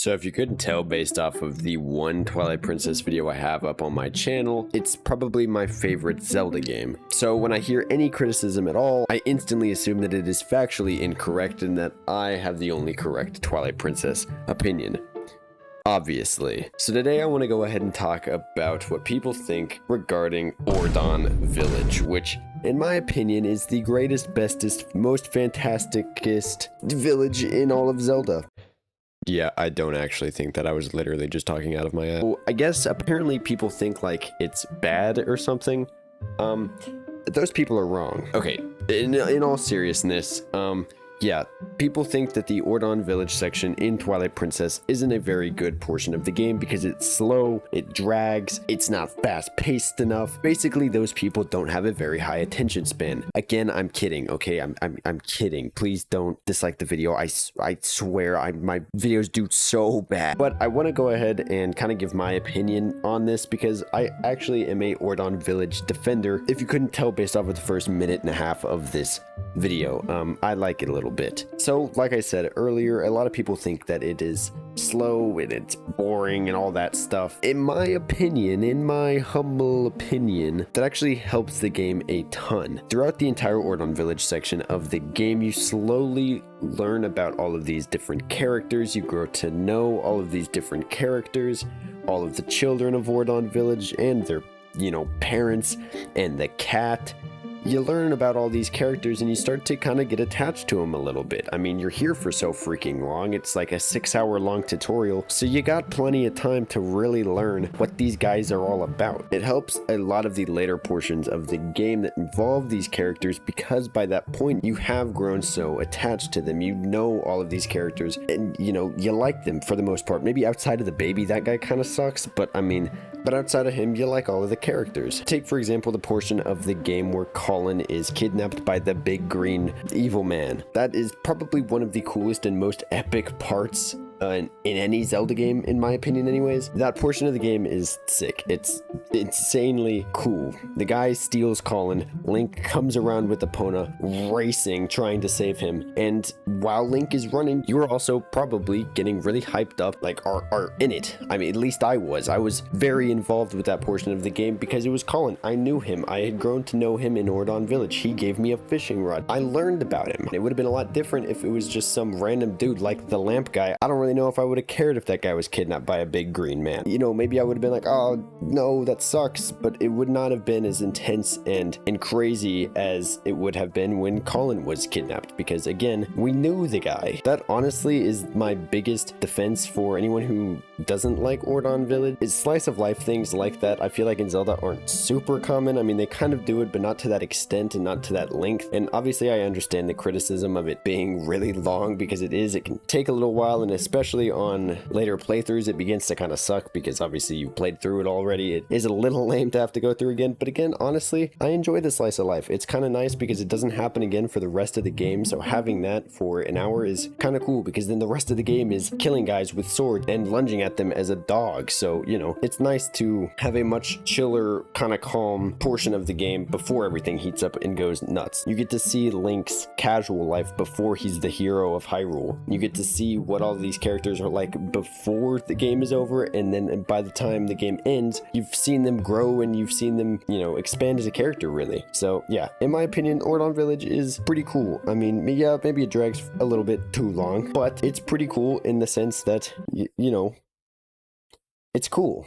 So if you couldn't tell based off of the one Twilight Princess video I have up on my channel, it's probably my favorite Zelda game. So when I hear any criticism at all, I instantly assume that it is factually incorrect and that I have the only correct Twilight Princess opinion. Obviously. So today I want to go ahead and talk about what people think regarding Ordon Village, which in my opinion is the greatest, bestest, most fantasticest village in all of Zelda. Yeah, I don't actually think that. I was literally just talking out of my ass. So I guess apparently people think like it's bad or something. Those people are wrong. Okay, in all seriousness, yeah, people think that the Ordon Village section in Twilight Princess isn't a very good portion of the game because it's slow, it drags, it's not fast-paced enough. Basically, those people don't have a very high attention span. Again, I'm kidding, okay? I'm kidding. Please don't dislike the video. I swear, my videos do so bad. But I want to go ahead and kind of give my opinion on this because I actually am a Ordon Village defender. If you couldn't tell based off of the first minute and a half of this video, I like it a little bit. So like I said earlier, a lot of people think that it is slow and it's boring and all that stuff. In my opinion, in my humble opinion, that actually helps the game a ton. Throughout the entire Ordon Village section of the game, you slowly learn about all of these different characters. You grow to know all of these different characters, all of the children of Ordon Village and their, parents and the cat. You learn about all these characters and you start to kind of get attached to them a little bit. I mean, you're here for so freaking long. It's like a 6-hour long tutorial, so you got plenty of time to really learn what these guys are all about. It helps a lot of the later portions of the game that involve these characters because by that point you have grown so attached to them. You know all of these characters and you like them for the most part. Maybe outside of the baby, that guy kind of sucks, but outside of him, you like all of the characters. Take, for example, the portion of the game where Colin is kidnapped by the big green evil man. That is probably one of the coolest and most epic parts in any Zelda game, in my opinion anyways. That portion of the game is sick. It's insanely cool. The guy steals Colin, Link comes around with Epona, racing, trying to save him, and while Link is running, you are also probably getting really hyped up, like, are in it. I mean, at least I was very involved with that portion of the game because it was Colin. I knew him. I had grown to know him in Ordon Village. He gave me a fishing rod. I learned about him. It would have been a lot different if it was just some random dude like the lamp guy. I don't really know if I would have cared if that guy was kidnapped by a big green man. Maybe I would have been like, oh no, that sucks, but it would not have been as intense and crazy as it would have been when Colin was kidnapped, because again, we knew the guy. That honestly is my biggest defense for anyone who doesn't like Ordon Village. Is slice of life things like that I feel like in Zelda aren't super common. I mean, they kind of do it, but not to that extent and not to that length. And obviously I understand the criticism of it being really long because it can take a little while, and especially on later playthroughs it begins to kind of suck because obviously you've played through it already. It is a little lame to have to go through again, but again, honestly, I enjoy the slice of life. It's kind of nice because it doesn't happen again for the rest of the game, so having that for an hour is kind of cool because then the rest of the game is killing guys with swords and lunging at them as a dog. So it's nice to have a much chiller, kind of calm portion of the game before everything heats up and goes nuts. You get to see Link's casual life before he's the hero of Hyrule. You get to see what all these characters are like before the game is over, and then by the time the game ends, you've seen them grow and you've seen them, expand as a character, really. So yeah, in my opinion, Ordon Village is pretty cool. I mean, yeah, maybe it drags a little bit too long, but it's pretty cool in the sense that, it's cool.